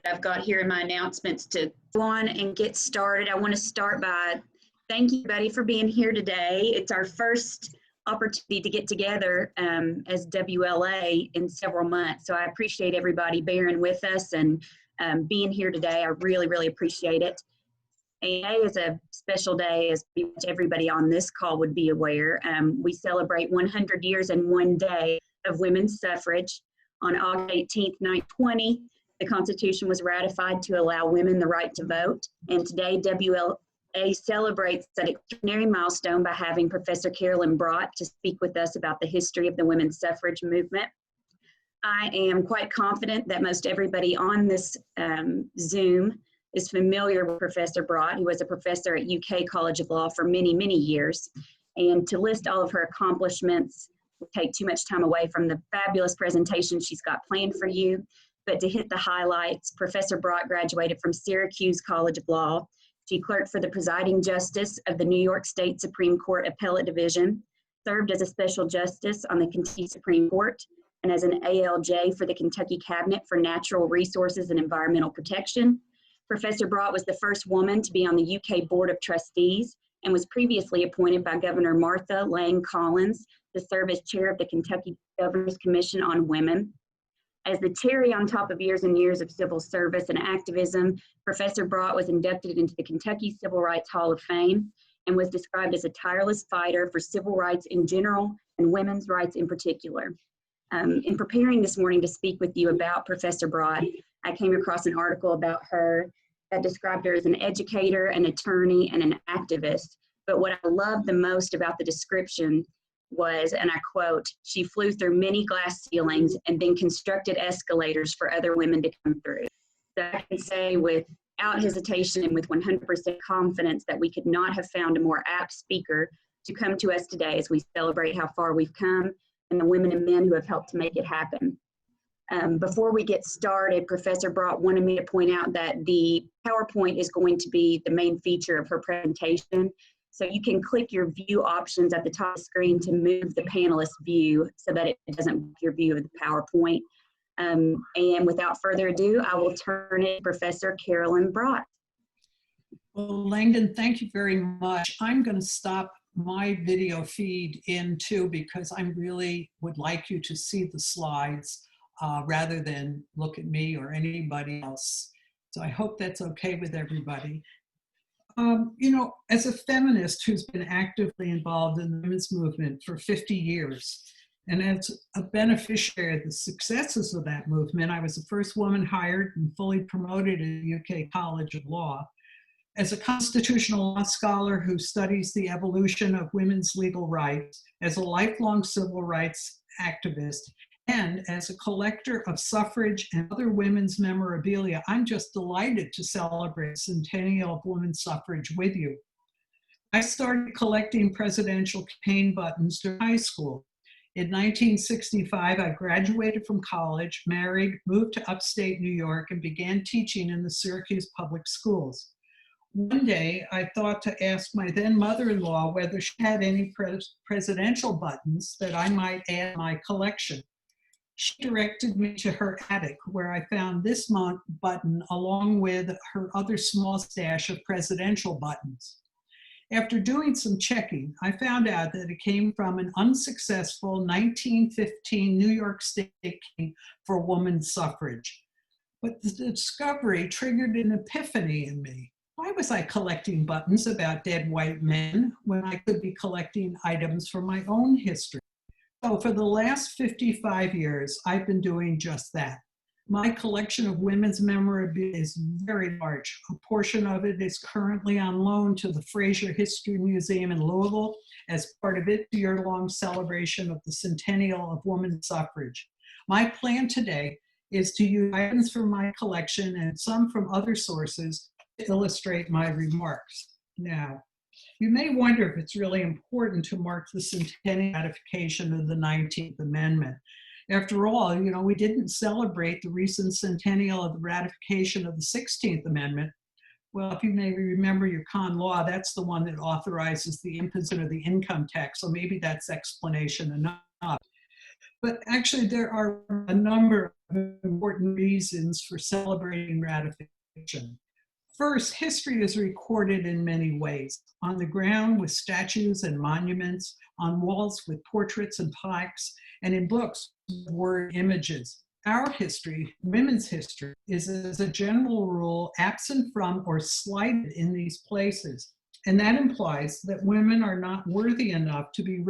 I've got here in my announcements to go on and get started. I want to start by thanking everybody for being here today. It's our first opportunity to get together as WLA in several months. So I appreciate everybody bearing with us and being here today. I really, really appreciate it. And today is a special day, as pretty much everybody on this call would be aware. We celebrate 100 years and one day of women's suffrage. On August 18th, 1920, the Constitution was ratified to allow women the right to vote. And today, WLA celebrates that extraordinary milestone by having Professor Carolyn Bratt to speak with us about the history of the women's suffrage movement. I am quite confident that most everybody on this Zoom is familiar with Professor Bratt, who was a professor at UK College of Law for many, many years. And to list all of her accomplishments will take too much time away from the fabulous presentation she's got planned for you. But to hit the highlights, Professor Bratt graduated from Syracuse College of Law. She clerked for the presiding justice of the New York State Supreme Court Appellate Division, served as a special justice on the Kentucky Supreme Court, and as an ALJ for the Kentucky Cabinet for Natural Resources and Environmental Protection. Professor Bratt was the first woman to be on the UK Board of Trustees and was previously appointed by Governor Martha Lang Collins to serve as chair of the Kentucky Governor's Commission on Women. As the cherry on top of years and years of civil service and activism, Professor Bratt was inducted into the Kentucky Civil Rights Hall of Fame and was described as a tireless fighter for civil rights in general and women's rights in particular. In preparing this morning to speak with you about Professor Bratt, I came across an article about her that described her as an educator, an attorney, and an activist. But what I loved the most about the description was, and I quote, "She flew through many glass ceilings and then constructed escalators for other women to come through." So I can say without hesitation and with 100% confidence that we could not have found a more apt speaker to come to us today as we celebrate how far we've come and the women and men who have helped to make it happen. Before we get started, Professor Bratt wanted me to point out that the PowerPoint is going to be the main feature of her presentation. So you can click your view options at the top of the screen to move the panelist view so that it doesn't block your view of the PowerPoint. And without further ado, I will turn it to Professor Carolyn Bratt. Well, Langdon, thank you very much. I'm going to stop my video feed in too because I really would like you to see the slides rather than look at me or anybody else. So I hope that's okay with everybody. You know, as a feminist who's been actively involved in the women's movement for 50 years, and as a beneficiary of the successes of that movement, I was the first woman hired and fully promoted at the UK College of Law. As a constitutional law scholar who studies the evolution of women's legal rights, as a lifelong civil rights activist, and as a collector of suffrage and other women's memorabilia, I'm just delighted to celebrate Centennial of women's suffrage with you. I started collecting presidential campaign buttons during high school. In 1965, I graduated from college, married, moved to upstate New York, and began teaching in the Syracuse public schools. One day, I thought to ask my then mother-in-law whether she had any presidential buttons that I might add to my collection. She directed me to her attic, where I found this button along with her other small stash of presidential buttons. After doing some checking, I found out that it came from an unsuccessful 1915 New York State campaign for women's suffrage. But the discovery triggered an epiphany in me. Why was I collecting buttons about dead white men when I could be collecting items from my own history? So for the last 55 years, I've been doing just that. My collection of women's memorabilia is very large. A portion of it is currently on loan to the Fraser History Museum in Louisville as part of its year-long celebration of the Centennial of women's suffrage. My plan today is to use items from my collection and some from other sources to illustrate my remarks. Now, you may wonder if it's really important to mark the centennial ratification of the 19th Amendment. After all, you know, we didn't celebrate the recent centennial of the ratification of the 16th Amendment. Well, if you may remember your con law, that's the one that authorizes the imposition of the income tax, so maybe that's explanation enough. But actually, there are a number of important reasons for celebrating ratification. First, history is recorded in many ways: on the ground with statues and monuments, on walls with portraits and plaques, and in books with word images. Our history, women's history, is as a general rule absent from or slighted in these places. And that implies that women are not worthy enough to be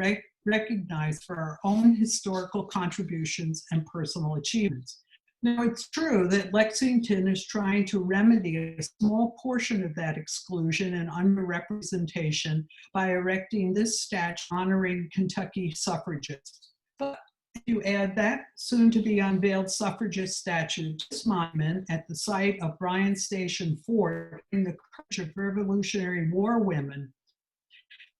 recognized for our own historical contributions and personal achievements. Now, it's true that Lexington is trying to remedy a small portion of that exclusion and underrepresentation by erecting this statue honoring Kentucky suffragists. But if you add that soon-to-be unveiled suffragist statue to this monument at the site of Bryan Station Fort in the courage of Revolutionary War women,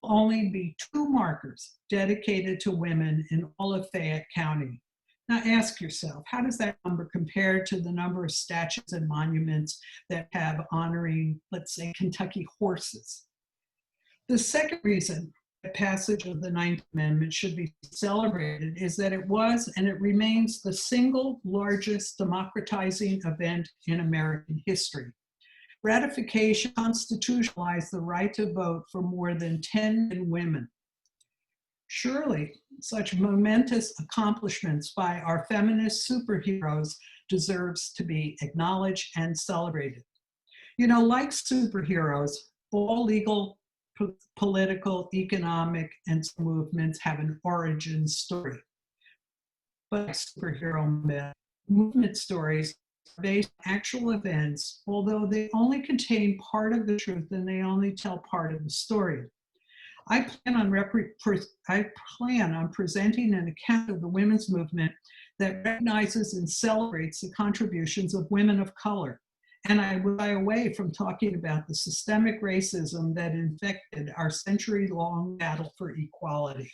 only be 2 markers dedicated to women in all of Fayette County. Now ask yourself, how does that number compare to the number of statues and monuments that have honoring, let's say, Kentucky horses? The second reason the passage of the 9th Amendment should be celebrated is that it was and it remains the single largest democratizing event in American history. Ratification constitutionalized the right to vote for more than 10 million women. Surely, such momentous accomplishments by our feminist superheroes deserves to be acknowledged and celebrated. You know, like superheroes, all legal, political, economic, and movements have an origin story. But superhero movement stories are based on actual events, although they only contain part of the truth and they only tell part of the story. I plan on presenting an account of the women's movement that recognizes and celebrates the contributions of women of color. And I will shy away from talking about the systemic racism that infected our century-long battle for equality.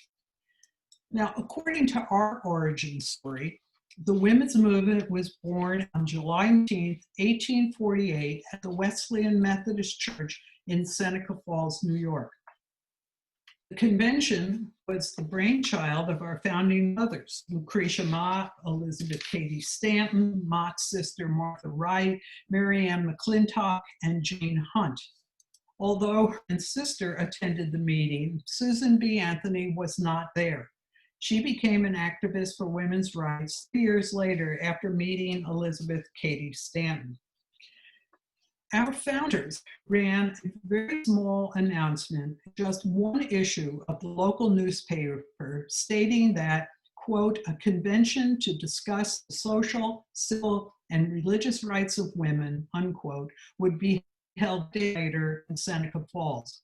Now, according to our origin story, the women's movement was born on July 19, 1848 at the Wesleyan Methodist Church in Seneca Falls, New York. The convention was the brainchild of our founding mothers, Lucretia Mott, Elizabeth Cady Stanton, Mott's sister Martha Wright, Mary Ann McClintock, and Jane Hunt. Although her sister attended the meeting, Susan B. Anthony was not there. She became an activist for women's rights 3 years later after meeting Elizabeth Cady Stanton. Our founders ran a very small announcement, just one issue of the local newspaper, stating that, quote, a convention to discuss the social, civil, and religious rights of women, unquote, would be held later in Seneca Falls.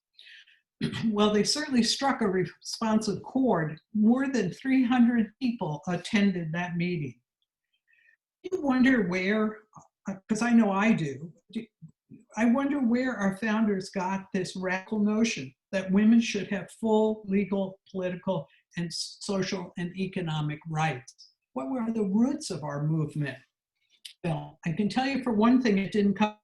Well, they certainly struck a responsive chord. More than 300 people attended that meeting. You wonder where, because I know I do, I wonder where our founders got this radical notion that women should have full legal, political, and social and economic rights. What were the roots of our movement? Well, I can tell you for one thing, it didn't come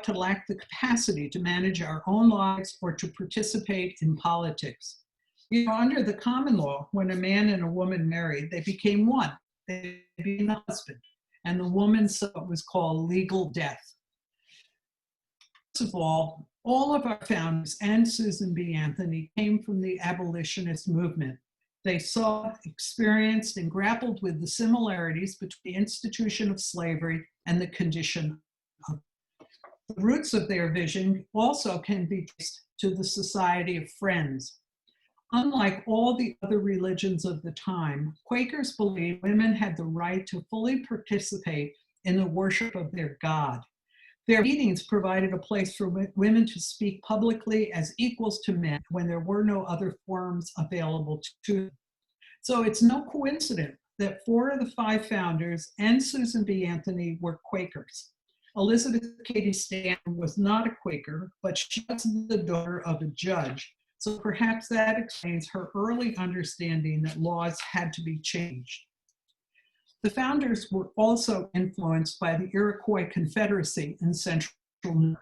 to lack the capacity to manage our own lives or to participate in politics. You know, under the common law, when a man and a woman married, they became one. They became the husband. And the woman saw what was called legal death. First of all of our founders and Susan B. Anthony came from the abolitionist movement. They saw, experienced, and grappled with the similarities between the institution of slavery and the condition of. The roots of their vision also can be traced to the Society of Friends. Unlike all the other religions of the time, Quakers believed women had the right to fully participate in the worship of their God. Their meetings provided a place for women to speak publicly as equals to men when there were no other forums available to them. So it's no coincidence that 4 of the 5 founders and Susan B. Anthony were Quakers. Elizabeth Cady Stanton was not a Quaker, but she was the daughter of a judge. So perhaps that explains her early understanding that laws had to be changed. The founders were also influenced by the Iroquois Confederacy in Central New York.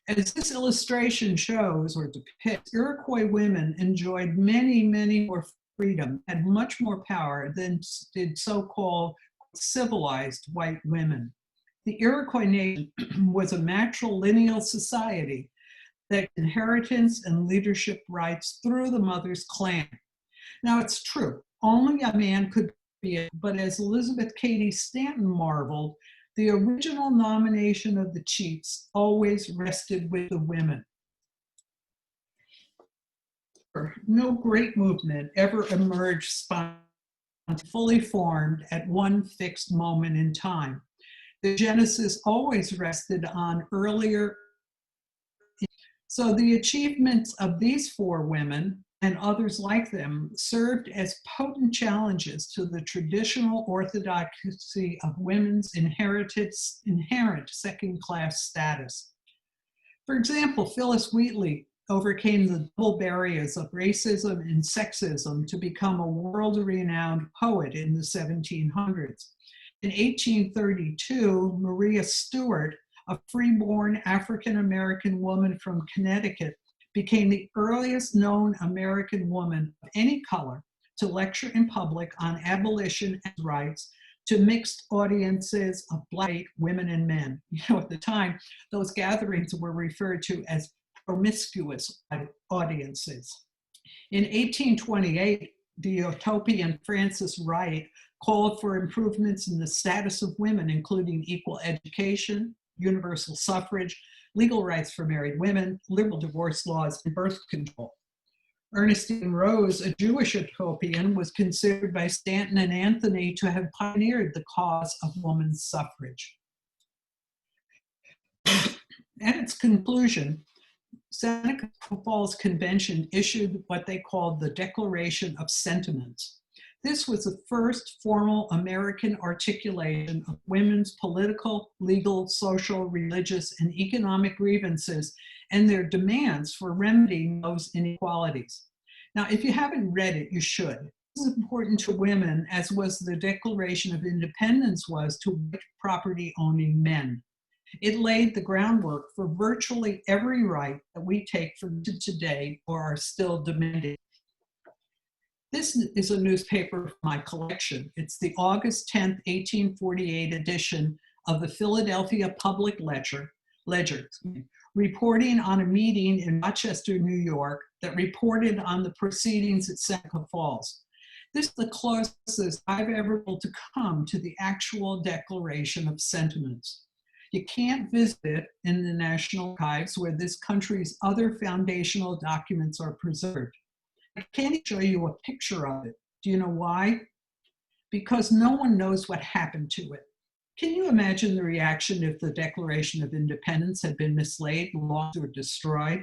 As this illustration shows or depicts, Iroquois women enjoyed many, many more freedom, had much more power than did so-called civilized white women. The Iroquois nation was a matrilineal society that inheritance and leadership rights through the mother's clan. Now it's true, only a man could be it, but as Elizabeth Cady Stanton marveled, the original nomination of the chiefs always rested with the women. No great movement ever emerged spontaneously, fully formed at one fixed moment in time. The genesis always rested on earlier. So the achievements of these four women and others like them served as potent challenges to the traditional orthodoxy of women's inherent second-class status. For example, Phyllis Wheatley overcame the double barriers of racism and sexism to become a world-renowned poet in the 1700s. In 1832, Maria Stewart, a freeborn African-American woman from Connecticut, became the earliest known American woman of any color to lecture in public on abolition and rights to mixed audiences of Black women and men. You know, at the time, those gatherings were referred to as promiscuous audiences. In 1828, the utopian Frances Wright called for improvements in the status of women, including equal education, universal suffrage, legal rights for married women, liberal divorce laws, and birth control. Ernestine Rose, a Jewish utopian, was considered by Stanton and Anthony to have pioneered the cause of women's suffrage. At its conclusion, Seneca Falls Convention issued what they called the Declaration of Sentiments. This was the first formal American articulation of women's political, legal, social, religious, and economic grievances and their demands for remedying those inequalities. Now, if you haven't read it, you should. This is important to women, as was the Declaration of Independence was to white property-owning men. It laid the groundwork for virtually every right that we take for granted today or are still demanding. This is a newspaper from my collection. It's the August 10th, 1848 edition of the Philadelphia Public Ledger, reporting on a meeting in Rochester, New York, that reported on the proceedings at Seneca Falls. This is the closest I've ever been able to come to the actual Declaration of Sentiments. You can't visit it in the National Archives where this country's other foundational documents are preserved. I can't show you a picture of it. Do you know why? Because no one knows what happened to it. Can you imagine the reaction if the Declaration of Independence had been mislaid, lost, or destroyed?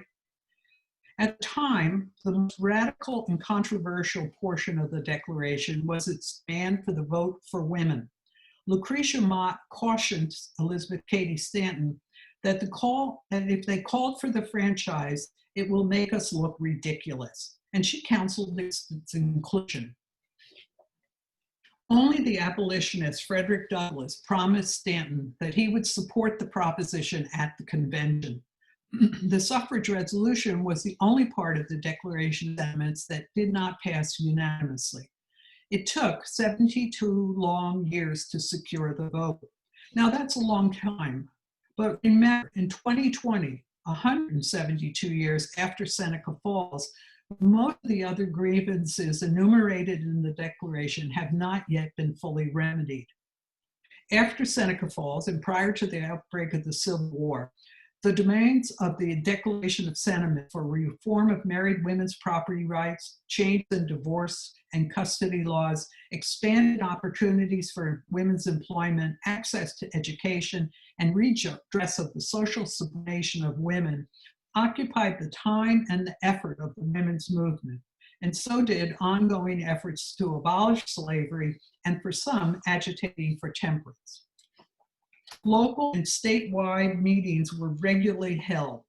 At the time, the most radical and controversial portion of the Declaration was its demand for the vote for women. Lucretia Mott cautioned Elizabeth Cady Stanton that if they called for the franchise, it will make us look ridiculous. And she counseled its inclusion. Only the abolitionist Frederick Douglass promised Stanton that he would support the proposition at the convention. The suffrage resolution was the only part of the Declaration of Sentiments that did not pass unanimously. It took 72 long years to secure the vote. Now that's a long time, but remember, in 2020, 172 years after Seneca Falls, most of the other grievances enumerated in the Declaration have not yet been fully remedied. After Seneca Falls and prior to the outbreak of the Civil War, the demands of the Declaration of Sentiments for reform of married women's property rights, change in divorce and custody laws, expanded opportunities for women's employment, access to education, and redress of the social subordination of women occupied the time and the effort of the women's movement, and so did ongoing efforts to abolish slavery and, for some, agitating for temperance. Local and statewide meetings were regularly held.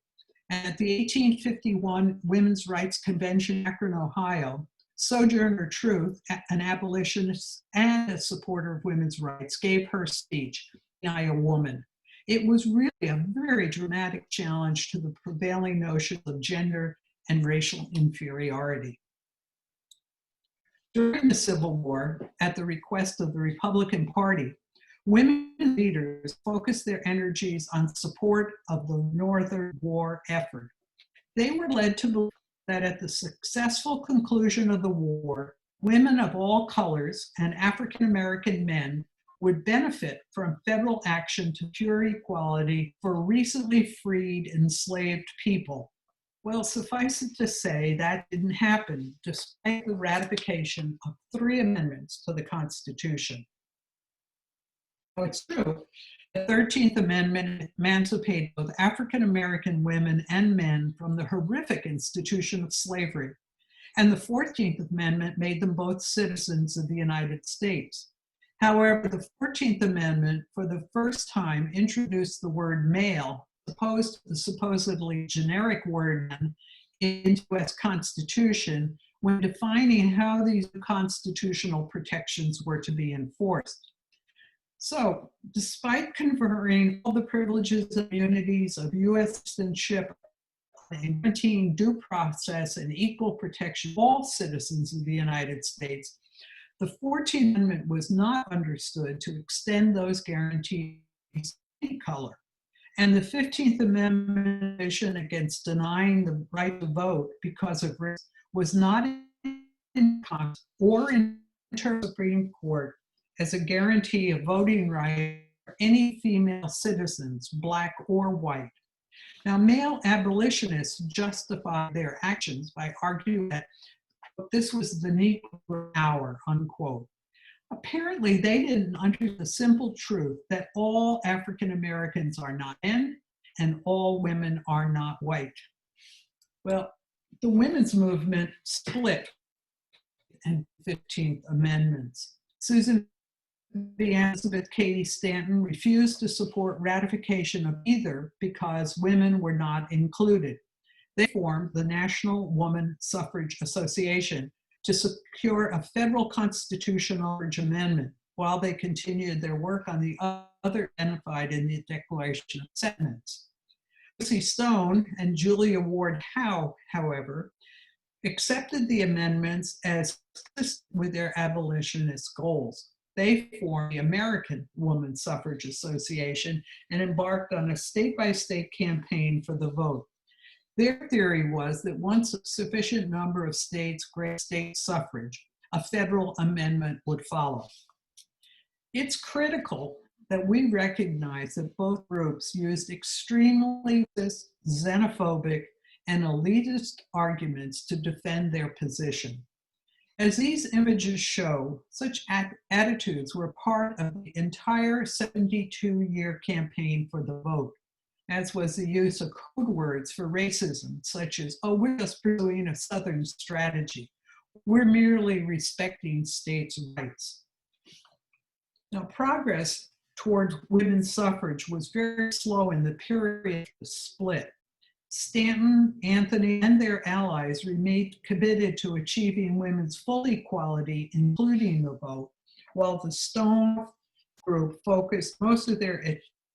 And at the 1851 Women's Rights Convention in Akron, Ohio, Sojourner Truth, an abolitionist and a supporter of women's rights, gave her speech, "I, a Woman." It was really a very dramatic challenge to the prevailing notions of gender and racial inferiority. During the Civil War, at the request of the Republican Party, women leaders focused their energies on support of the Northern War effort. They were led to believe that at the successful conclusion of the war, women of all colors and African American men would benefit from federal action to secure equality for recently freed enslaved people. Well, suffice it to say that didn't happen despite the ratification of 3 amendments to the Constitution. Now, it's true, the 13th Amendment emancipated both African American women and men from the horrific institution of slavery, and the 14th Amendment made them both citizens of the United States. However, the 14th Amendment, for the first time, introduced the word male, opposed to the supposedly generic word man, into the U.S. Constitution when defining how these constitutional protections were to be enforced. So, despite conferring all the privileges and immunities of U.S. citizenship and guaranteeing due process and equal protection to all citizens of the United States, the 14th Amendment was not understood to extend those guarantees to any color. And the 15th Amendment provision against denying the right to vote because of race was not in Congress or in the Supreme Court as a guarantee of voting rights for any female citizens, black or white. Now, male abolitionists justify their actions by arguing that this was the Negro hour, unquote. Apparently, they didn't understand the simple truth that all African Americans are not men and all women are not white. Well, the women's movement split in 15th Amendments. Susan B. Elizabeth Cady Stanton refused to support ratification of either because women were not included. They formed the National Woman Suffrage Association to secure a federal constitutional suffrage amendment while they continued their work on the other identified in the Declaration of Sentiments. Lucy Stone and Julia Ward Howe, however, accepted the amendments as consistent with their abolitionist goals. They formed the American Woman Suffrage Association and embarked on a state-by-state campaign for the vote. Their theory was that once a sufficient number of states granted state suffrage, a federal amendment would follow. It's critical that we recognize that both groups used extremely xenophobic and elitist arguments to defend their position. As these images show, such attitudes were part of the entire 72-year campaign for the vote, as was the use of code words for racism, such as, oh, we're just pursuing a Southern strategy. We're merely respecting states' rights. Now, progress toward women's suffrage was very slow in the period of the split. Stanton, Anthony, and their allies remained committed to achieving women's full equality, including the vote, while the Stone group focused most of their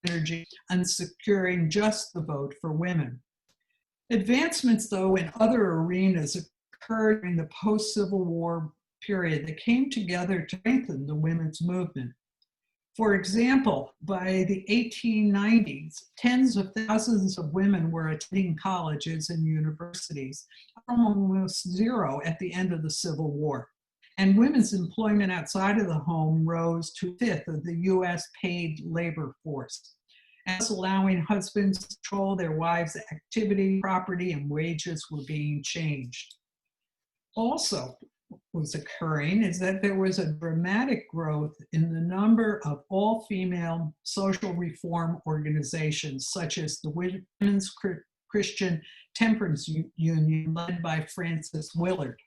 energy on securing just the vote for women. Advancements, though, in other arenas occurred during the post-Civil War period that came together to strengthen the women's movement. For example, by the 1890s, tens of thousands of women were attending colleges and universities, almost zero at the end of the Civil War. And women's employment outside of the home rose to a fifth of the U.S. paid labor force, as allowing husbands to control their wives' activity, property, and wages were being changed. Also, what was occurring is that there was a dramatic growth in the number of all-female social reform organizations, such as the Women's Christian Temperance Union, led by Frances Willard.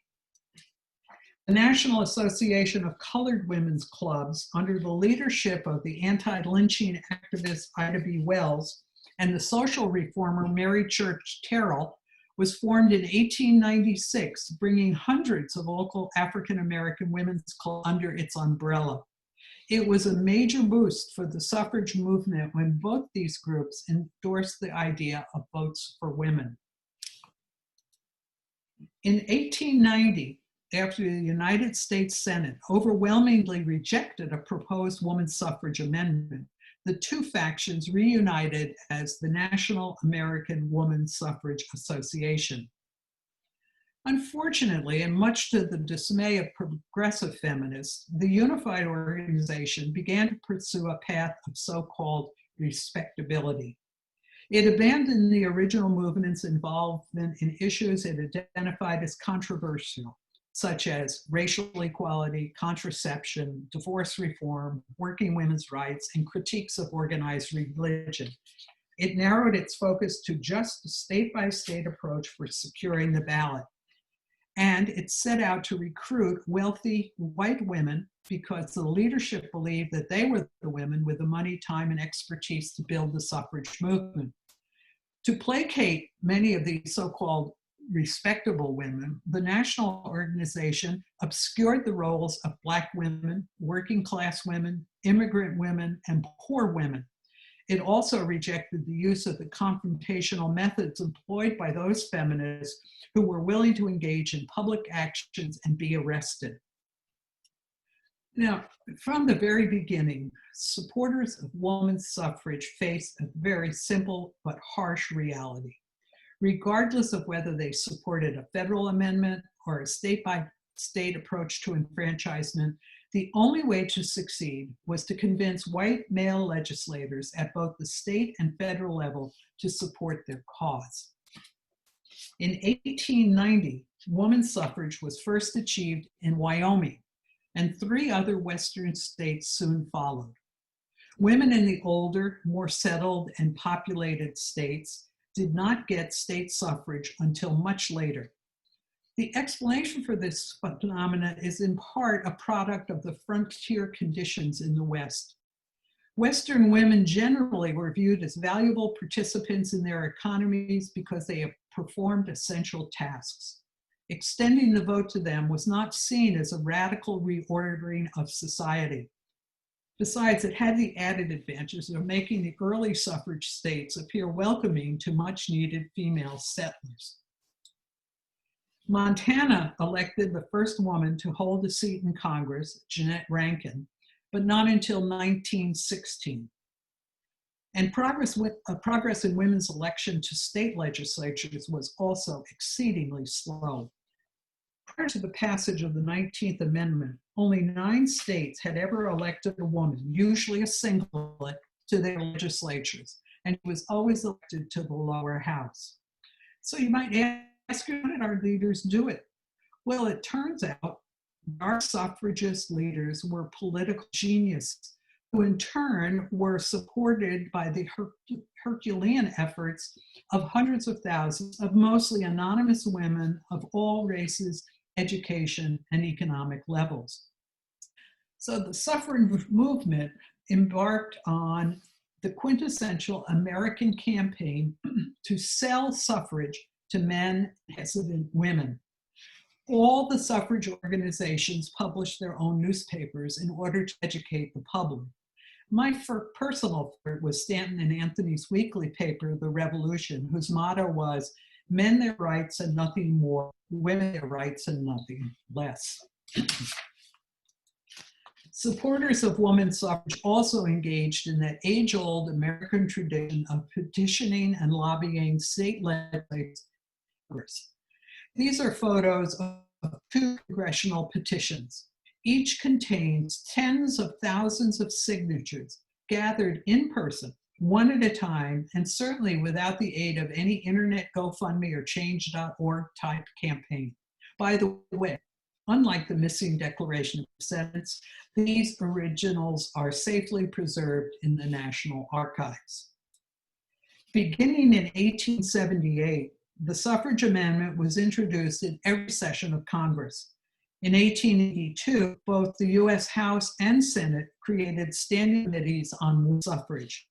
The National Association of Colored Women's Clubs, under the leadership of the anti-lynching activist Ida B. Wells and the social reformer Mary Church Terrell, was formed in 1896, bringing hundreds of local African-American women's clubs under its umbrella. It was a major boost for the suffrage movement when both these groups endorsed the idea of votes for women. In 1890, after the United States Senate overwhelmingly rejected a proposed women's suffrage amendment, the two factions reunited as the National American Women's Suffrage Association. Unfortunately, and much to the dismay of progressive feminists, the unified organization began to pursue a path of so-called respectability. It abandoned the original movement's involvement in issues it identified as controversial, such as racial equality, contraception, divorce reform, working women's rights, and critiques of organized religion. It narrowed its focus to just a state-by-state approach for securing the ballot. And it set out to recruit wealthy white women because the leadership believed that they were the women with the money, time, and expertise to build the suffrage movement. To placate many of these so-called respectable women, the national organization obscured the roles of Black women, working class women, immigrant women, and poor women. It also rejected the use of the confrontational methods employed by those feminists who were willing to engage in public actions and be arrested. Now, from the very beginning, supporters of women's suffrage faced a very simple but harsh reality. Regardless of whether they supported a federal amendment or a state-by-state approach to enfranchisement, the only way to succeed was to convince white male legislators at both the state and federal level to support their cause. In 1890, women's suffrage was first achieved in Wyoming, and 3 other Western states soon followed. Women in the older, more settled and populated states did not get state suffrage until much later. The explanation for this phenomenon is in part a product of the frontier conditions in the West. Western women generally were viewed as valuable participants in their economies because they have performed essential tasks. Extending the vote to them was not seen as a radical reordering of society. Besides, it had the added advantages of making the early suffrage states appear welcoming to much-needed female settlers. Montana elected the first woman to hold a seat in Congress, Jeanette Rankin, but not until 1916. And progress in women's election to state legislatures was also exceedingly slow. Prior to the passage of the 19th Amendment, only 9 states had ever elected a woman, usually a singlet, to their legislatures, and she was always elected to the lower house. So you might ask, how did our leaders do it? Well, it turns out our suffragist leaders were political geniuses who in turn were supported by the Herculean efforts of hundreds of thousands of mostly anonymous women of all races, education, and economic levels. So the suffrage movement embarked on the quintessential American campaign to sell suffrage to men and hesitant women. All the suffrage organizations published their own newspapers in order to educate the public. My personal favorite was Stanton and Anthony's weekly paper, The Revolution, whose motto was, "Men their rights and nothing more, women their rights and nothing less." Supporters of women's suffrage also engaged in that age-old American tradition of petitioning and lobbying state legislatures. These are photos of 2 congressional petitions. Each contains tens of thousands of signatures gathered in person, one at a time, and certainly without the aid of any internet GoFundMe or Change.org type campaign. By the way, unlike the missing Declaration of Independence, these originals are safely preserved in the National Archives. Beginning in 1878, the suffrage amendment was introduced in every session of Congress. In 1882, both the U.S. House and Senate created standing committees on suffrage.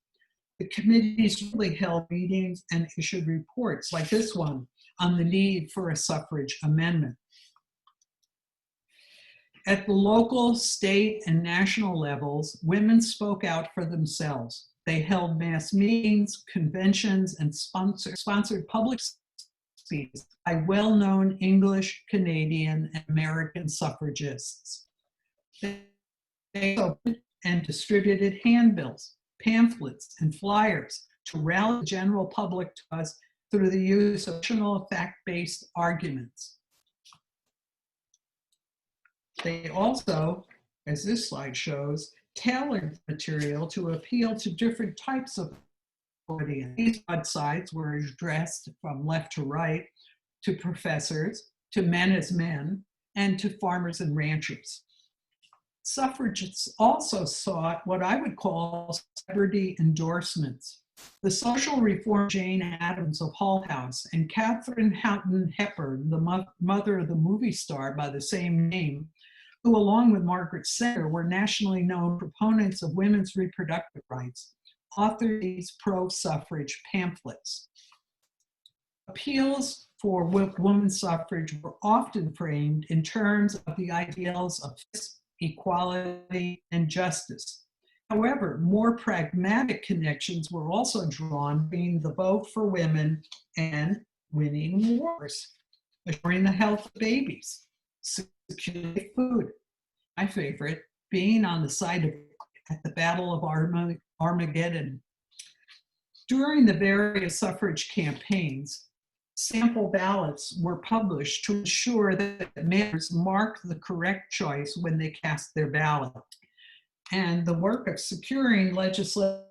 The committees really held meetings and issued reports like this one on the need for a suffrage amendment. At the local, state, and national levels, women spoke out for themselves. They held mass meetings, conventions, and sponsored public speeches by well-known English, Canadian, and American suffragists. They opened and distributed handbills, pamphlets, and flyers to rally the general public to us through the use of emotional, fact-based arguments. They also, as this slide shows, tailored material to appeal to different types of audience. These broadsides were addressed from left to right to professors, to men as men, and to farmers and ranchers. Suffragists also sought what I would call celebrity endorsements. The social reform Jane Addams of Hull House and Katharine Houghton Hepburn, the mother of the movie star by the same name, who along with Margaret Sanger were nationally known proponents of women's reproductive rights, authored these pro-suffrage pamphlets. Appeals for women's suffrage were often framed in terms of the ideals of equality, and justice. However, more pragmatic connections were also drawn between the vote for women and winning wars, assuring the health of babies, securing food. My favorite, being on the side of at the Battle of Armageddon. During the various suffrage campaigns, sample ballots were published to ensure that members marked the correct choice when they cast their ballot. And the work of securing legislative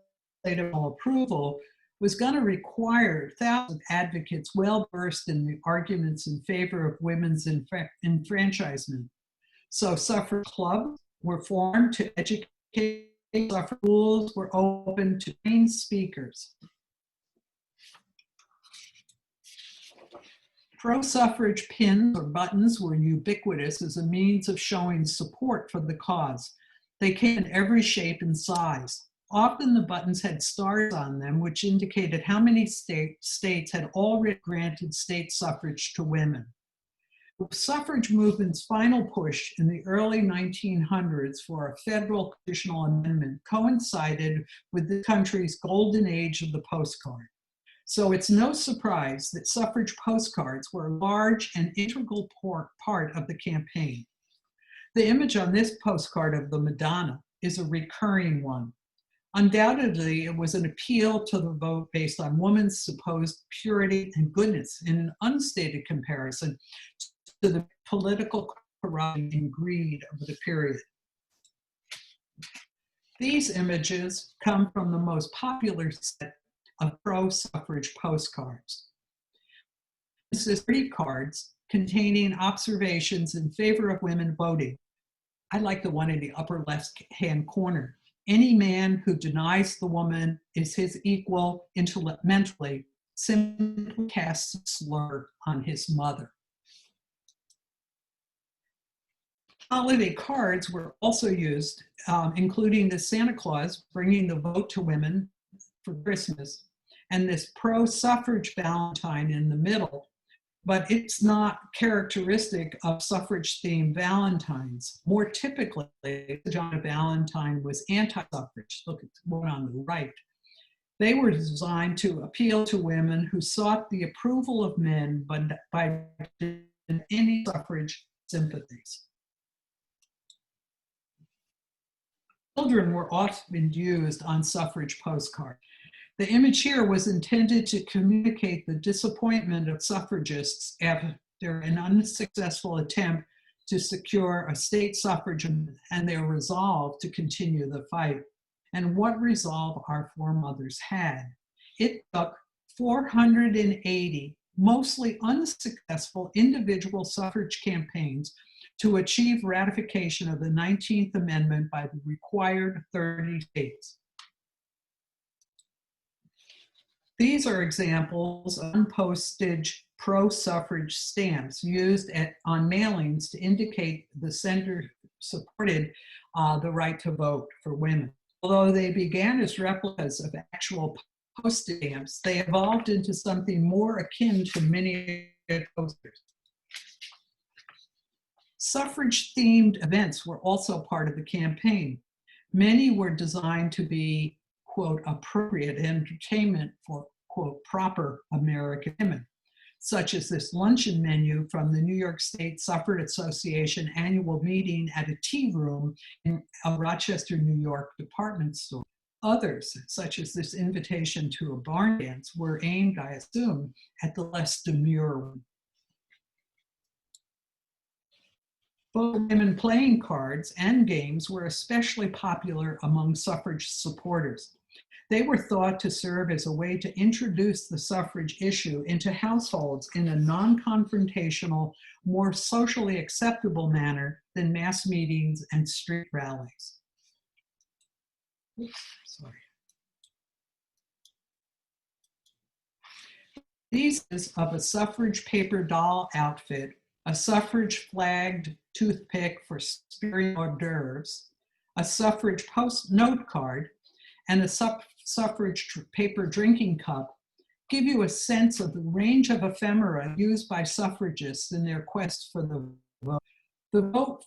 approval was going to require thousands of advocates well versed in the arguments in favor of women's enfranchisement. So suffrage clubs were formed to educate, suffrage schools were open to trained speakers. Pro-suffrage pins or buttons were ubiquitous as a means of showing support for the cause. They came in every shape and size. Often the buttons had stars on them, which indicated how many states had already granted state suffrage to women. The suffrage movement's final push in the early 1900s for a federal constitutional amendment coincided with the country's golden age of the postcard. So it's no surprise that suffrage postcards were a large and integral part of the campaign. The image on this postcard of the Madonna is a recurring one. Undoubtedly, it was an appeal to the vote based on woman's supposed purity and goodness in an unstated comparison to the political corruption and greed of the period. These images come from the most popular set of pro-suffrage postcards. This is 3 cards containing observations in favor of women voting. I like the one in the upper left-hand corner. Any man who denies the woman is his equal mentally simply casts a slur on his mother. Holiday cards were also used, including the Santa Claus bringing the vote to women for Christmas, and this pro-suffrage Valentine in the middle, but it's not characteristic of suffrage-themed Valentines. More typically, John Valentine was anti-suffrage. Look at the one on the right. They were designed to appeal to women who sought the approval of men, but by any suffrage sympathies. Children were often used on suffrage postcards. The image here was intended to communicate the disappointment of suffragists after an unsuccessful attempt to secure a state suffrage and their resolve to continue the fight. And what resolve our foremothers had. It took 480 mostly unsuccessful individual suffrage campaigns to achieve ratification of the 19th Amendment by the required 30 states. These are examples of unpostage pro-suffrage stamps used on mailings to indicate the sender supported the right to vote for women. Although they began as replicas of actual postage stamps, they evolved into something more akin to miniature posters. Suffrage-themed events were also part of the campaign. Many were designed to be, quote, appropriate entertainment for, quote, proper American women, such as this luncheon menu from the New York State Suffrage Association annual meeting at a tea room in a Rochester, New York department store. Others, such as this invitation to a barn dance, were aimed, I assume, at the less demure one. Both women playing cards and games were especially popular among suffrage supporters. They were thought to serve as a way to introduce the suffrage issue into households in a non-confrontational, more socially acceptable manner than mass meetings and street rallies. Oops, sorry. These is of a suffrage paper doll outfit, a suffrage flagged toothpick for spearing hors d'oeuvres, a suffrage post note card, and a suffrage paper drinking cup give you a sense of the range of ephemera used by suffragists in their quest for the vote. The vote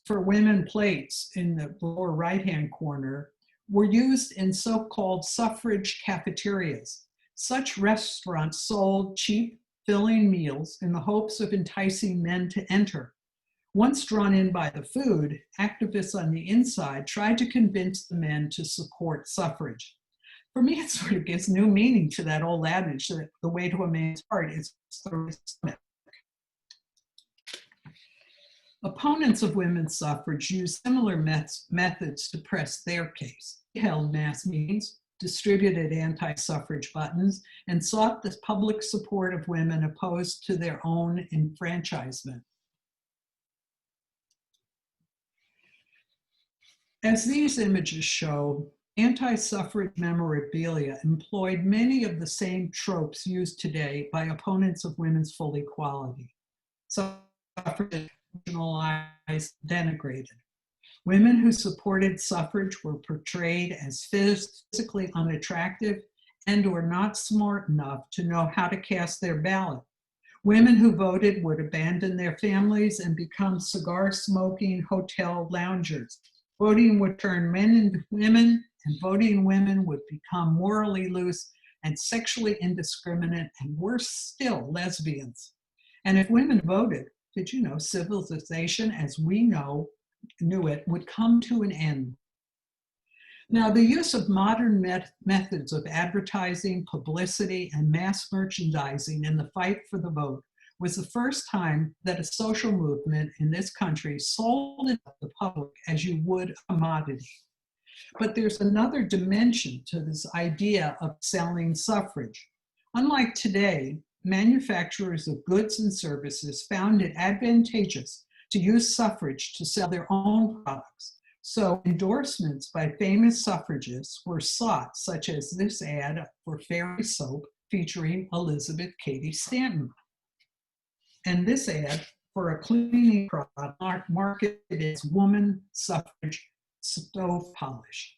for women plates in the lower right-hand corner were used in so-called suffrage cafeterias. Such restaurants sold cheap, filling meals in the hopes of enticing men to enter. Once drawn in by the food, activists on the inside tried to convince the men to support suffrage. For me, it sort of gives new meaning to that old adage that the way to a man's heart is through his stomach. Opponents of women's suffrage used similar methods to press their case. They held mass meetings, distributed anti-suffrage buttons, and sought the public support of women opposed to their own enfranchisement. As these images show, anti-suffrage memorabilia employed many of the same tropes used today by opponents of women's full equality. Suffrage marginalized, denigrated. Women who supported suffrage were portrayed as physically unattractive and were not smart enough to know how to cast their ballot. Women who voted would abandon their families and become cigar-smoking hotel loungers. Voting would turn men into women, and voting women would become morally loose and sexually indiscriminate, and worse still, lesbians. And if women voted, did you know civilization as we knew it would come to an end? Now, the use of modern methods of advertising, publicity, and mass merchandising in the fight for the vote was the first time that a social movement in this country sold it to the public as you would a commodity. But there's another dimension to this idea of selling suffrage. Unlike today, manufacturers of goods and services found it advantageous to use suffrage to sell their own products. So endorsements by famous suffragists were sought, such as this ad for Fairy Soap featuring Elizabeth Cady Stanton. And this ad for a cleaning product marketed as woman suffrage stove polish.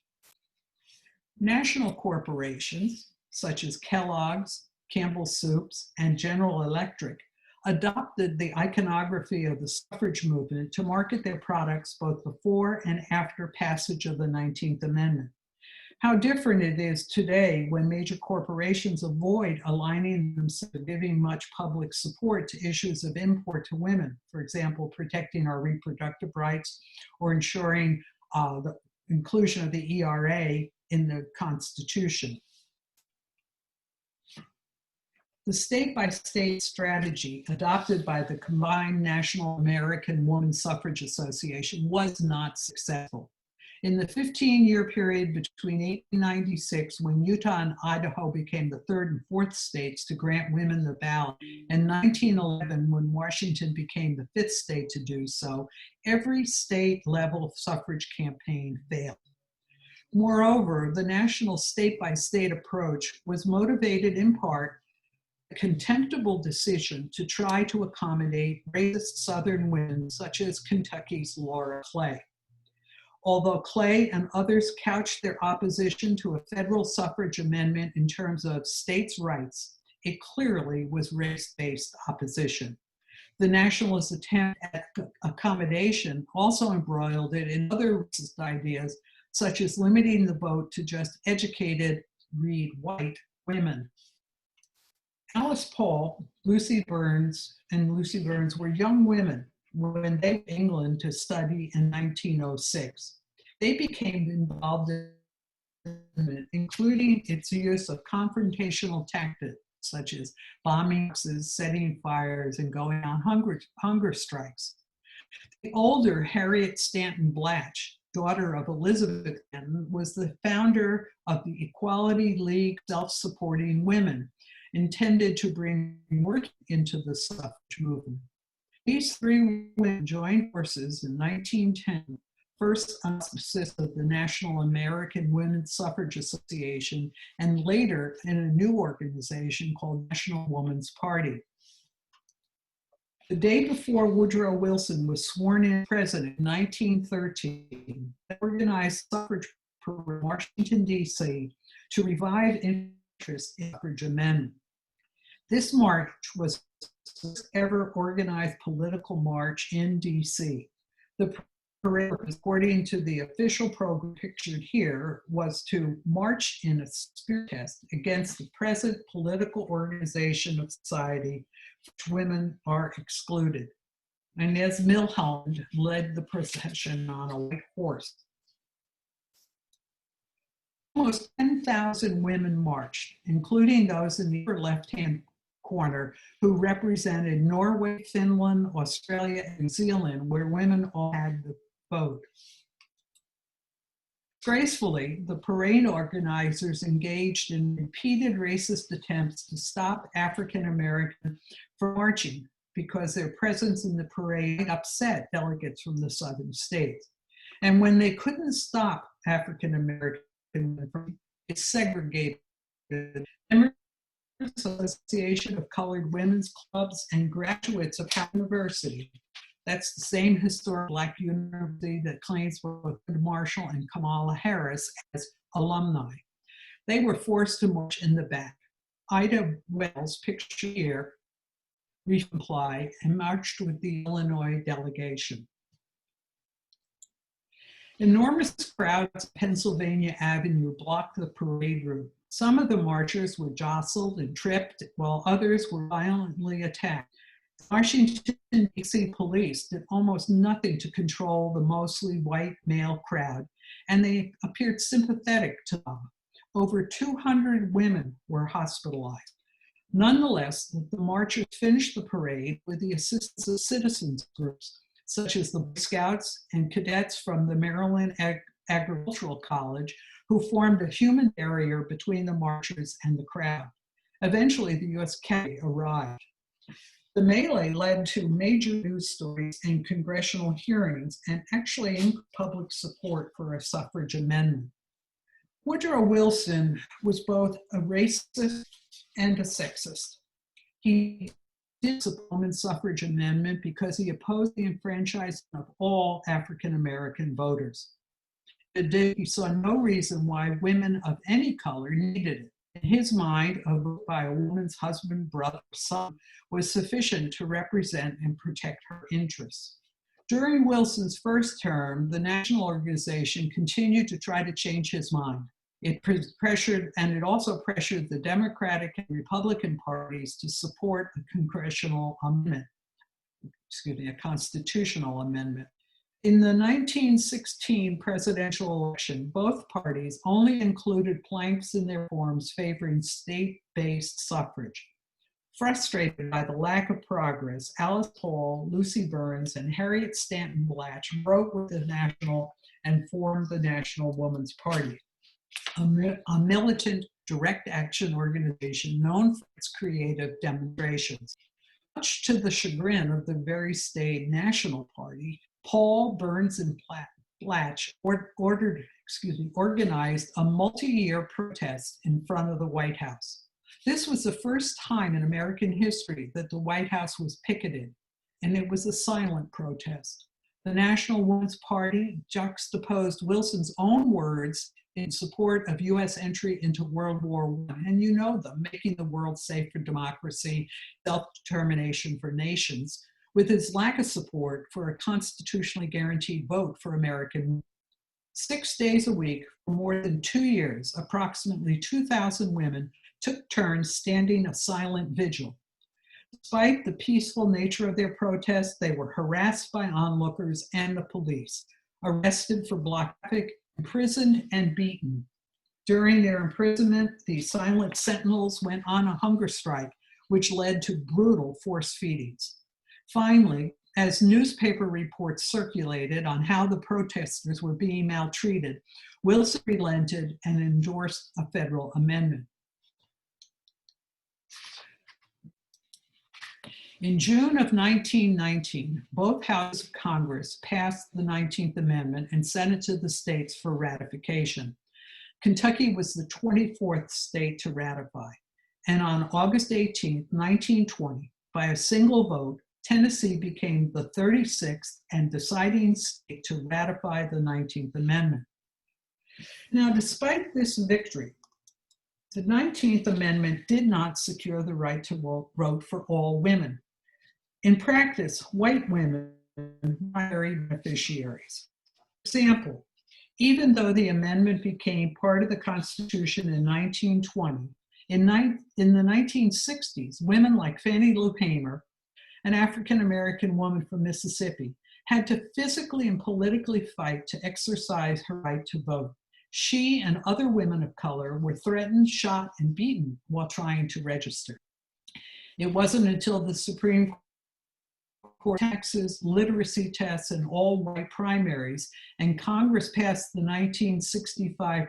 National corporations, such as Kellogg's, Campbell Soups, and General Electric, adopted the iconography of the suffrage movement to market their products both before and after passage of the 19th Amendment. How different it is today when major corporations avoid aligning themselves with giving much public support to issues of import to women, for example, protecting our reproductive rights or ensuring the inclusion of the ERA in the Constitution. The state-by-state strategy adopted by the combined National American Woman Suffrage Association was not successful. In the 15-year period between 1896, when Utah and Idaho became the third and fourth states to grant women the ballot, and 1911, when Washington became the fifth state to do so, every state-level suffrage campaign failed. Moreover, the national state-by-state approach was motivated in part by a contemptible decision to try to accommodate racist Southern women, such as Kentucky's Laura Clay. Although Clay and others couched their opposition to a federal suffrage amendment in terms of states' rights, it clearly was race-based opposition. The Nationalist attempt at accommodation also embroiled it in other racist ideas, such as limiting the vote to just educated, read white women. Alice Paul, Lucy Burns were young women when they went to England to study in 1906. They became involved in it, including its use of confrontational tactics, such as bombing boxes, setting fires, and going on hunger strikes. The older Harriet Stanton Blatch, daughter of Elizabeth Stanton, was the founder of the Equality League Self-Supporting Women, intended to bring work into the suffrage movement. These three women joined forces in 1910, first on the auspices of the National American Women's Suffrage Association, and later in a new organization called National Woman's Party. The day before Woodrow Wilson was sworn in president in 1913, they organized suffrage parade in Washington, D.C. to revive interest in suffrage amendment. This march was the first ever organized political march in D.C. The parade, according to the official program pictured here, was to march in a spirit test against the present political organization of society, which women are excluded. Inez Milholland led the procession on a white horse. Almost 10,000 women marched, including those in the upper left-hand corner, who represented Norway, Finland, Australia, and New Zealand, where women all had the vote. Gracefully, the parade organizers engaged in repeated racist attempts to stop African Americans from marching because their presence in the parade upset delegates from the southern states. And when they couldn't stop African Americans from segregated, the Emeritus Association of Colored Women's Clubs and graduates of Howard University, that's the same historic Black university that claims both Marshall and Kamala Harris as alumni. They were forced to march in the back. Ida Wells, pictured here, replied and marched with the Illinois delegation. Enormous crowds of Pennsylvania Avenue blocked the parade route. Some of the marchers were jostled and tripped, while others were violently attacked. Washington, D.C. police did almost nothing to control the mostly white male crowd, and they appeared sympathetic to them. Over 200 women were hospitalized. Nonetheless, the marchers finished the parade with the assistance of citizens groups, such as the Boy Scouts and cadets from the Maryland Agricultural College, who formed a human barrier between the marchers and the crowd. Eventually, the U.S. cavalry arrived. The melee led to major news stories and congressional hearings, and actually increased public support for a suffrage amendment. Woodrow Wilson was both a racist and a sexist. He did support the women's suffrage amendment because he opposed the enfranchisement of all African American voters. He saw no reason why women of any color needed it. In his mind, a vote by a woman's husband, brother, son was sufficient to represent and protect her interests. During Wilson's first term, the national organization continued to try to change his mind. It also pressured the Democratic and Republican parties to support a congressional amendment, a constitutional amendment. In the 1916 presidential election, both parties only included planks in their forms favoring state-based suffrage. Frustrated by the lack of progress, Alice Paul, Lucy Burns, and Harriet Stanton Blatch broke with the National and formed the National Woman's Party, a militant direct action organization known for its creative demonstrations. Much to the chagrin of the very staid National Party, Paul, Burns, and Blatch organized a multi-year protest in front of the White House. This was the first time in American history that the White House was picketed, and it was a silent protest. The National Woman's Party juxtaposed Wilson's own words in support of U.S. entry into World War I, and you know them, making the world safe for democracy, self-determination for nations, with his lack of support for a constitutionally guaranteed vote for American women. 6 days a week for more than 2 years, approximately 2,000 women took turns standing a silent vigil. Despite the peaceful nature of their protests, they were harassed by onlookers and the police, arrested for block traffic, imprisoned, and beaten. During their imprisonment, the silent sentinels went on a hunger strike, which led to brutal force feedings. Finally, as newspaper reports circulated on how the protesters were being maltreated, Wilson relented and endorsed a federal amendment. In June of 1919, both houses of Congress passed the 19th Amendment and sent it to the states for ratification. Kentucky was the 24th state to ratify, and on August 18, 1920, by a single vote, Tennessee became the 36th and deciding state to ratify the 19th Amendment. Now, despite this victory, the 19th Amendment did not secure the right to vote for all women. In practice, white women were primary beneficiaries. For example, even though the amendment became part of the Constitution in 1920, in the 1960s, women like Fannie Lou Hamer, an African-American woman from Mississippi, had to physically and politically fight to exercise her right to vote. She and other women of color were threatened, shot, and beaten while trying to register. It wasn't until the Supreme Court taxes, literacy tests, and all-white primaries, and Congress passed the 1965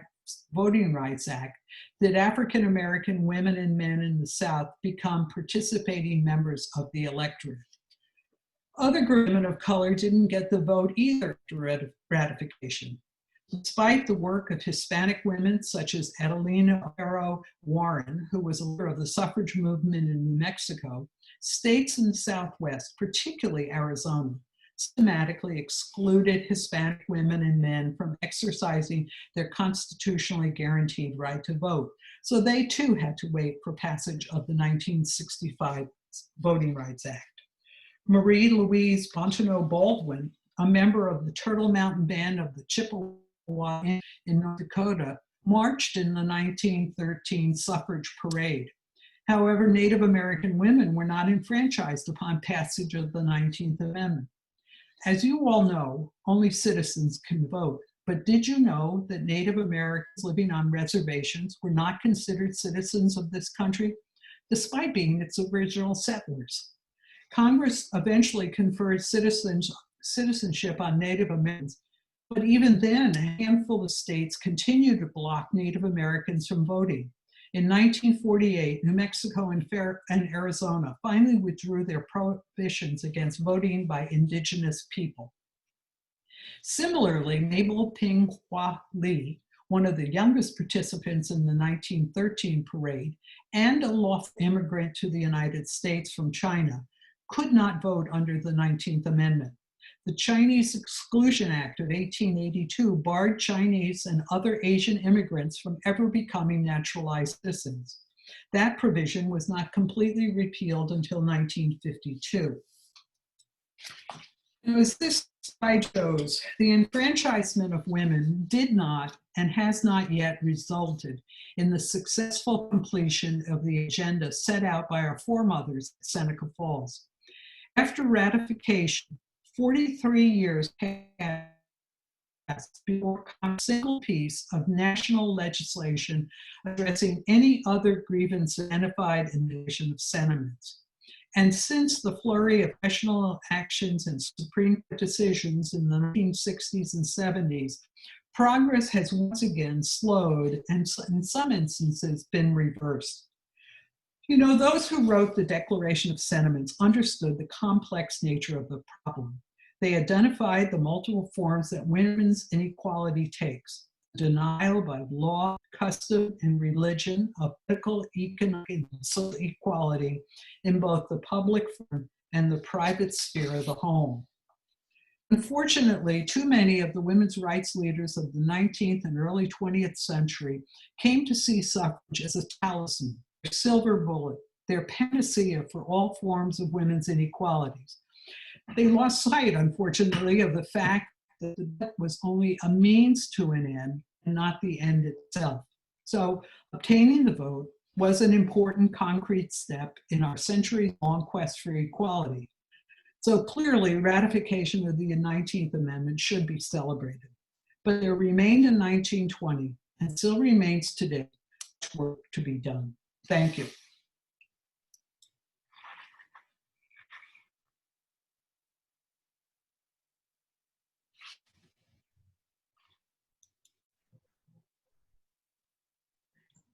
Voting Rights Act that African-American women and men in the South become participating members of the electorate. Other women of color didn't get the vote either after ratification. Despite the work of Hispanic women such as Adelina O'Hara Warren, who was a leader of the suffrage movement in New Mexico, states in the Southwest, particularly Arizona, systematically excluded Hispanic women and men from exercising their constitutionally guaranteed right to vote. So they too had to wait for passage of the 1965 Voting Rights Act. Marie Louise Bontemps Baldwin, a member of the Turtle Mountain Band of the Chippewa in North Dakota, marched in the 1913 suffrage parade. However, Native American women were not enfranchised upon passage of the 19th Amendment. As you all know, only citizens can vote, but did you know that Native Americans living on reservations were not considered citizens of this country, despite being its original settlers? Congress eventually conferred citizenship on Native Americans, but even then, a handful of states continued to block Native Americans from voting. In 1948, New Mexico and Arizona finally withdrew their prohibitions against voting by indigenous people. Similarly, Mabel Ping Hua Lee, one of the youngest participants in the 1913 parade and a lawful immigrant to the United States from China, could not vote under the 19th Amendment. The Chinese Exclusion Act of 1882 barred Chinese and other Asian immigrants from ever becoming naturalized citizens. That provision was not completely repealed until 1952. Now, as this slide shows, the enfranchisement of women did not and has not yet resulted in the successful completion of the agenda set out by our foremothers at Seneca Falls. After ratification, 43 years passed before a single piece of national legislation addressing any other grievance identified in the Declaration of Sentiments. And since the flurry of congressional actions and Supreme Court decisions in the 1960s and 70s, progress has once again slowed and in some instances been reversed. You know, those who wrote the Declaration of Sentiments understood the complex nature of the problem. They identified the multiple forms that women's inequality takes: denial by law, custom, and religion of political, economic, and social equality in both the public and the private sphere of the home. Unfortunately, too many of the women's rights leaders of the 19th and early 20th century came to see suffrage as a talisman, their silver bullet, their panacea for all forms of women's inequalities. they lost sight, unfortunately, of the fact that the debt was only a means to an end and not the end itself. So obtaining the vote was an important concrete step in our centuries-long quest for equality. So clearly, ratification of the 19th Amendment should be celebrated. But there remained in 1920 and still remains today work to be done. Thank you.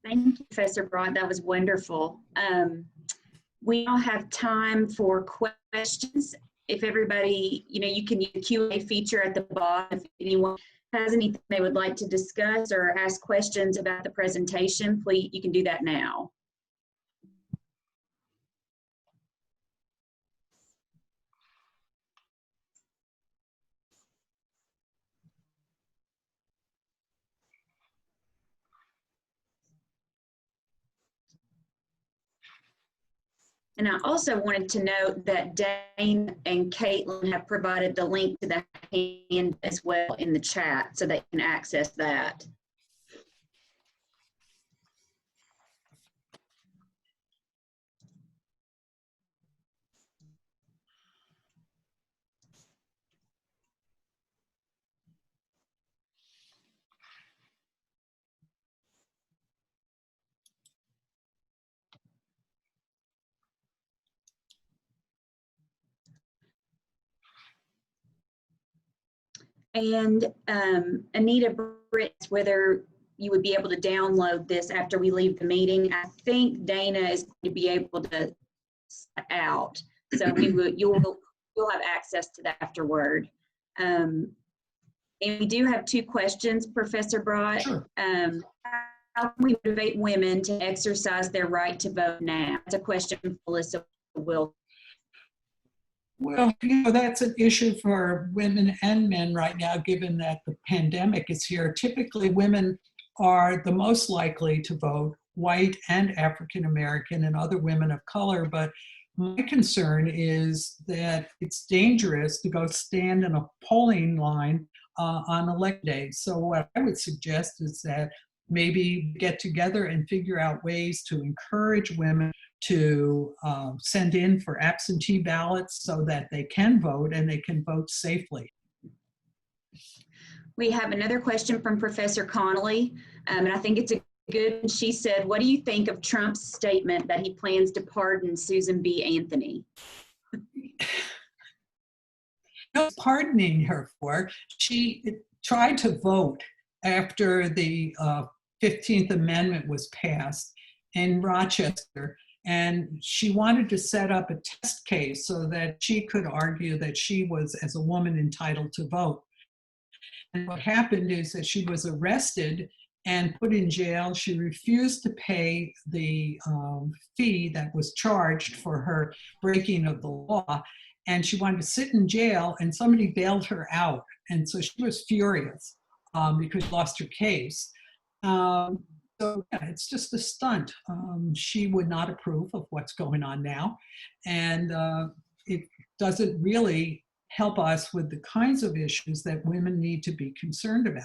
Thank you, Professor Bratt. That was wonderful. We now have time for questions. If everybody, you can use the Q&A feature at the bottom. If anyone has anything they would like to discuss or ask questions about the presentation, please, you can do that now. And I also wanted to note that Dane and Caitlin have provided the link to the hand as well in the chat so they can access that. And Anita Britt, whether you would be able to download this after we leave the meeting. I think Dana is going to be able to set out, so you'll have access to that afterward. And we do have two questions, Professor Bratt. Sure. How can we motivate women to exercise their right to vote now? That's a question from Melissa Will. Well, that's an issue for women and men right now, given that the pandemic is here. Typically, women are the most likely to vote, white and African American and other women of color. But my concern is that it's dangerous to go stand in a polling line on election day. So what I would suggest is that maybe get together and figure out ways to encourage women to send in for absentee ballots so that they can vote and they can vote safely. We have another question from Professor Connolly, and I think it's a good. She said, what do you think of Trump's statement that he plans to pardon Susan B. Anthony? No pardoning her for. She tried to vote after the 15th Amendment was passed in Rochester, and she wanted to set up a test case so that she could argue that she was, as a woman, entitled to vote. And what happened is that she was arrested and put in jail. She refused to pay the fee that was charged for her breaking of the law, and she wanted to sit in jail, and somebody bailed her out. And so she was furious because she lost her case. So yeah, it's just a stunt. She would not approve of what's going on now. And it doesn't really help us with the kinds of issues that women need to be concerned about.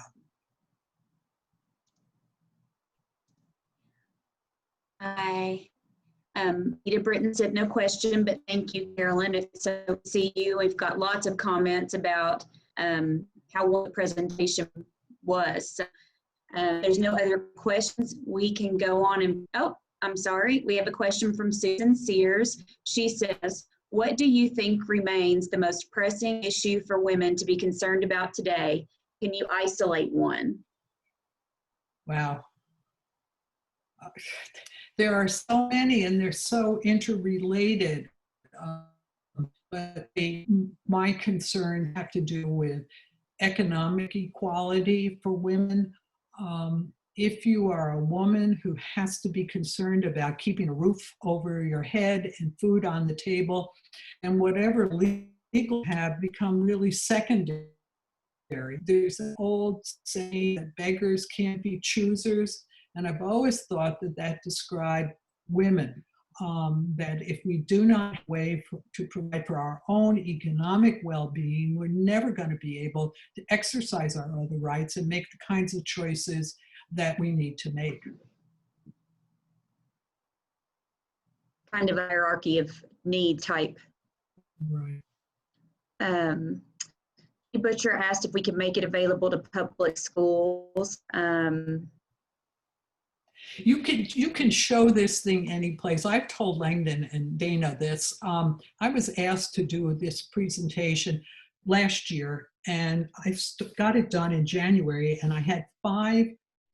Eda Britton said no question, but thank you, Carolyn. If so, see you. We've got lots of comments about how well the presentation was. So, there's no other questions. We can go on and, oh, I'm sorry. We have a question from Susan Sears. She says, what do you think remains the most pressing issue for women to be concerned about today? Can you isolate one? Wow. There are so many and they're so interrelated. But my concern have to do with economic equality for women. If you are a woman who has to be concerned about keeping a roof over your head and food on the table, and whatever legal have become really secondary. There's an old saying that beggars can't be choosers, and I've always thought that that described women. that if we do not have a way to provide for our own economic well-being, we're never going to be able to exercise our other rights and make the kinds of choices that we need to make. Kind of a hierarchy of need type. Right. Butcher asked if we could make it available to public schools. You can show this thing any place. I've told Langdon and Dana this. I was asked to do this presentation last year, and I got it done in January, and I had 5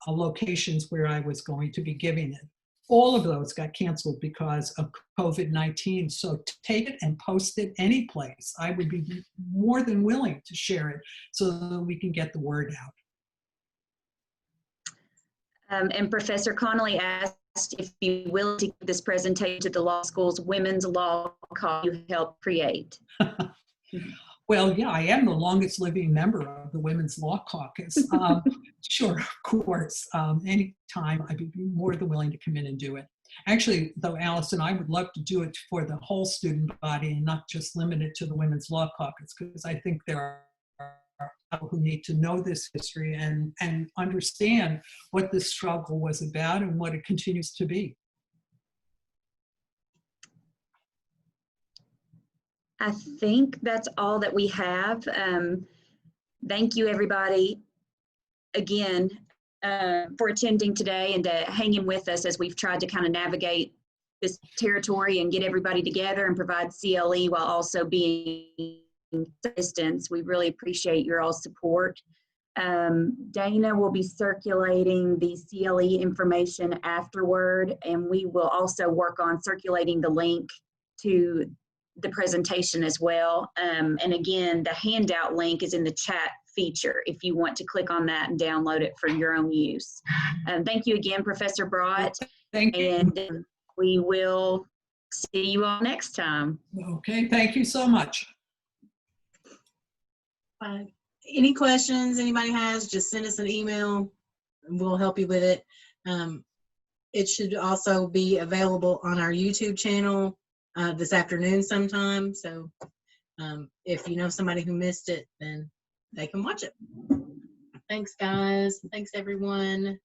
locations where I was going to be giving it. All of those got canceled because of COVID-19. So take it and post it any place. I would be more than willing to share it so that we can get the word out. And Professor Connolly asked if you be willing to give this presentation to the law school's women's law caucus you helped create. Well, yeah, I am the longest living member of the Women's Law Caucus. Sure, of course. Anytime, I'd be more than willing to come in and do it. Actually, though, Allison, I would love to do it for the whole student body and not just limit it to the Women's Law Caucus, because I think there are people who need to know this history and understand what this struggle was about and what it continues to be. I think that's all that we have. Thank you, everybody, again, for attending today and hanging with us as we've tried to kind of navigate this territory and get everybody together and provide CLE while also being distance. We really appreciate your all support. Dana will be circulating the CLE information afterward, and we will also work on circulating the link to the presentation as well. And again, the handout link is in the chat feature if you want to click on that and download it for your own use. Thank you again, Professor Bratt. Thank you. And we will see you all next time. Okay, thank you so much. Any questions anybody has, just send us an email and we'll help you with it. It should also be available on our YouTube channel this afternoon sometime. So if you know somebody who missed it, then they can watch it. Thanks, guys. Thanks, everyone.